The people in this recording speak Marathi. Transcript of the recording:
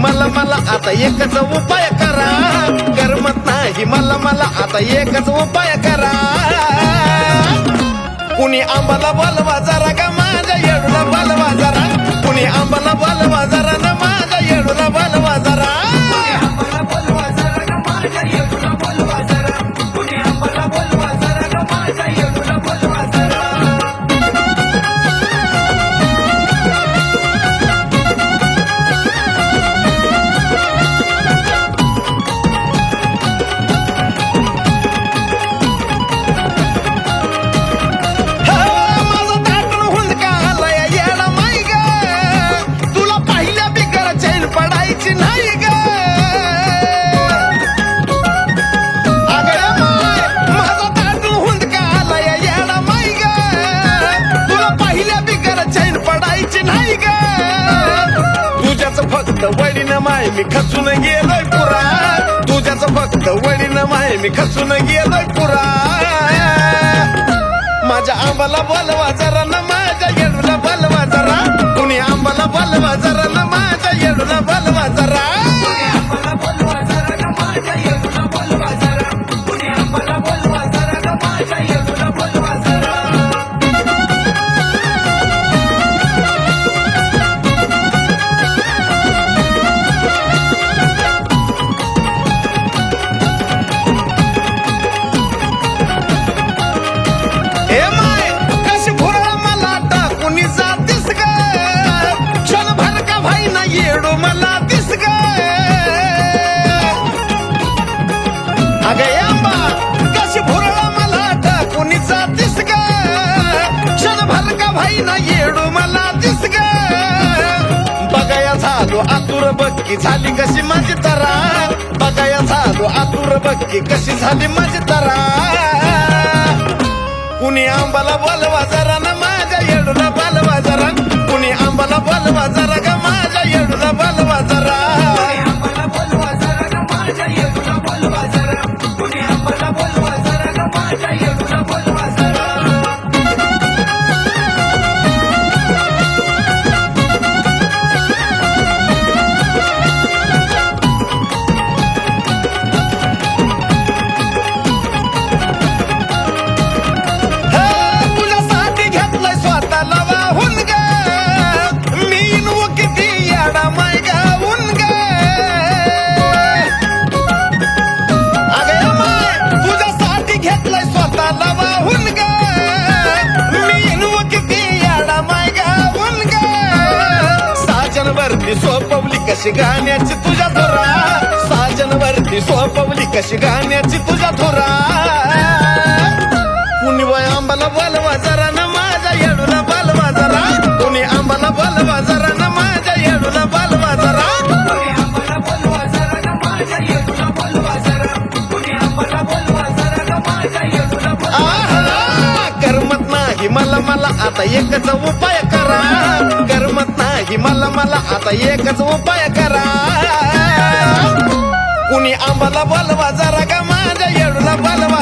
मला मला आता एकच उपाय करा करमत नाही मला आता एकच उपाय करा कुणी आंबाला बोलवा जरा का माझ्या येडूला बोलवा जरा कुणी आंबाला बोलवा जरा ना माझ्या येडूला बोलवा जरा फक्त वडीन माय मी खचून गेलोय पुरा तुझ्याच फक्त वडीन माय मी खचून गेलोय पुरा माझ्या आंबाला बोलवा जरा ना माझ्या येडूला बोलवा जरा कुणी आंबाला बोलवा जरा ना माझ्या येडूला बोलवा जरा येडू मला दिस ग अगं आंबा कशी भुरळा मला टाकून जातीस ग क्षणभर का भाई ना येडू मला दिस ग बघाया झालो आतुर बक्की झाली कशी माझी तरा बघाया झालो आतुर बक्की कशी झाली माझी तरा कुणी आंबाला बोलवा जरा ना माझ्या येडूला बोलवा जरा कुणी आंबाला बोलवा जरा का माझ्या येडूला बोलवा जरा सोपवली कशी गाण्याची तुझ्या थोरा साजनवरती सोपवली कशी गाण्याची तुझ्या थोरा कुणी वय आंबाला बोलवा जरा ना माझ्या येडूला बोलवा जरा कुणी आंबाला बोलवा जरा ना माझ्या येडूला बोलवा जरा करमत नाही मला आता एकच उपाय करा करमत नाही मला आता एकच उपाय करा कुणी आंबाला बोलवा जरा का माझ्या येडूला बोलवा